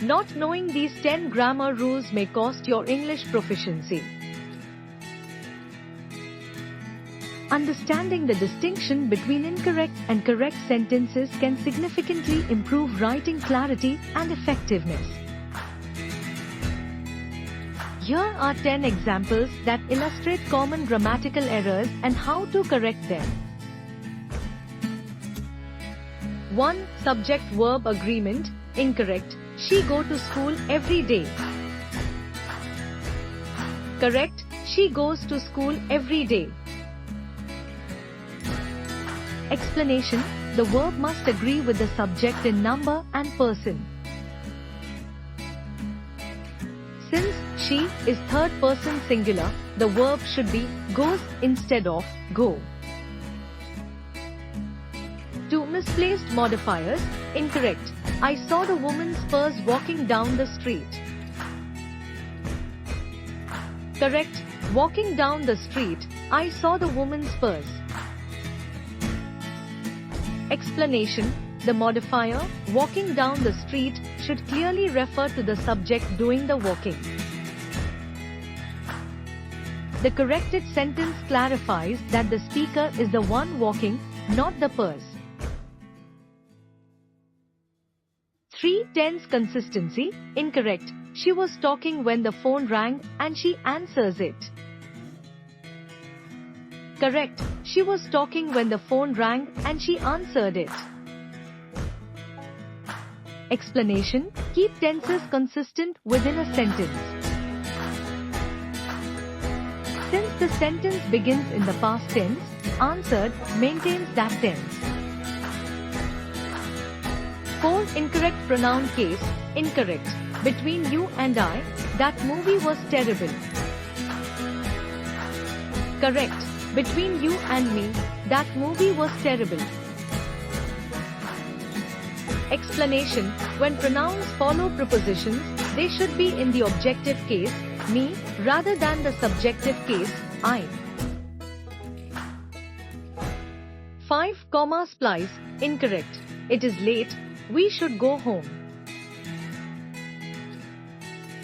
Not knowing these 10 grammar rules may cost your English proficiency. Understanding the distinction between incorrect and correct sentences can significantly improve writing clarity and effectiveness. Here are 10 examples that illustrate common grammatical errors and how to correct them. 1. Subject-verb agreement, incorrect. She go to school every day. Correct. She goes to school every day. Explanation. The verb must agree with the subject in number and person. Since she is third person singular, the verb should be goes instead of go. 2. Misplaced modifiers, incorrect. I saw the woman's purse walking down the street. Correct. Walking down the street, I saw the woman's purse. Explanation. The modifier, walking down the street, should clearly refer to the subject doing the walking. The corrected sentence clarifies that the speaker is the one walking, not the purse. 3. Tense consistency, incorrect. She was talking when the phone rang and she answers it. Correct. She was talking when the phone rang and she answered it. Explanation. Keep tenses consistent within a sentence. Since the sentence begins in the past tense, answered maintains that tense. 4. Incorrect pronoun case, incorrect. Between you and I, that movie was terrible. Correct. Between you and me, that movie was terrible. Explanation. When pronouns follow prepositions, they should be in the objective case, me, rather than the subjective case, I. 5. Comma splice, incorrect. It is late, we should go home.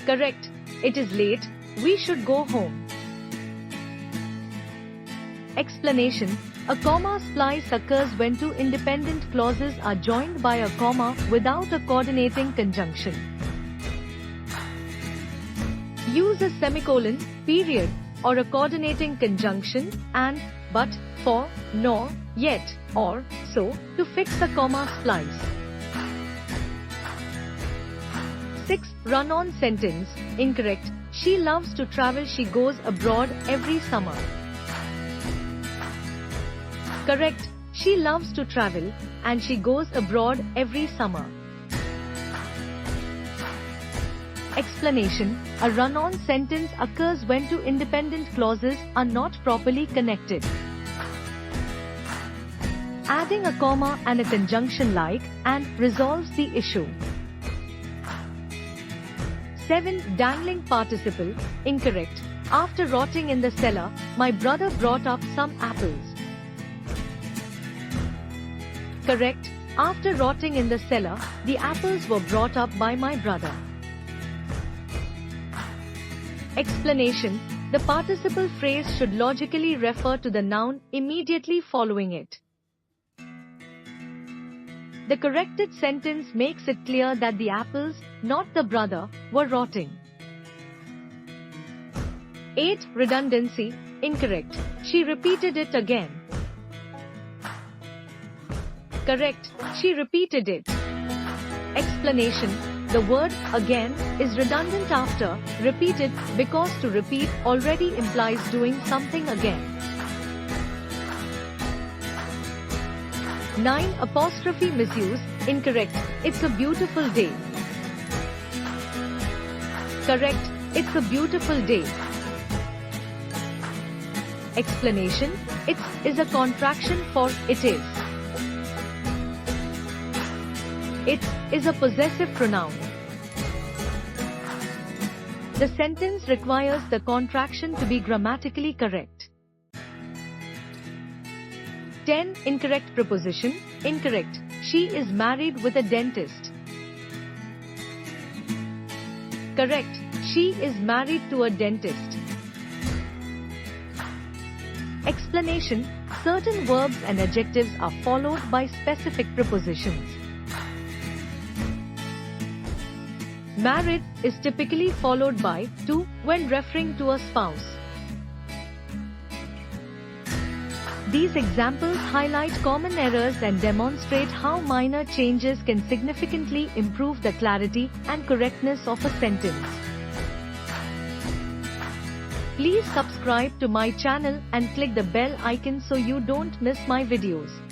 Correct. It is late, we should go home. Explanation. A comma splice occurs when two independent clauses are joined by a comma without a coordinating conjunction. Use a semicolon, period, or a coordinating conjunction, and, but, for, nor, yet, or, so, to fix a comma splice. 6. Run-on sentence, incorrect. She loves to travel, she goes abroad every summer. Correct. She loves to travel, and she goes abroad every summer. Explanation. A run-on sentence occurs when two independent clauses are not properly connected. Adding a comma and a conjunction like and resolves the issue. 7. Dangling participle, incorrect. After rotting in the cellar, my brother brought up some apples. Correct. After rotting in the cellar, the apples were brought up by my brother. Explanation. The participle phrase should logically refer to the noun immediately following it. The corrected sentence makes it clear that the apples, not the brother, were rotting. 8. Redundancy, incorrect. She repeated it again. Correct. She repeated it. Explanation. The word again is redundant after repeated because to repeat already implies doing something again. 9. Apostrophe misuse, incorrect. It's a beautiful day. Correct. It's a beautiful day. Explanation. It is a contraction for it is. It is a possessive pronoun. The sentence requires the contraction to be grammatically correct. 10. Incorrect preposition, incorrect. She is married with a dentist. Correct. She is married to a dentist. Explanation. Certain verbs and adjectives are followed by specific prepositions. Married is typically followed by to when referring to a spouse. These examples highlight common errors and demonstrate how minor changes can significantly improve the clarity and correctness of a sentence. Please subscribe to my channel and click the bell icon so you don't miss my videos.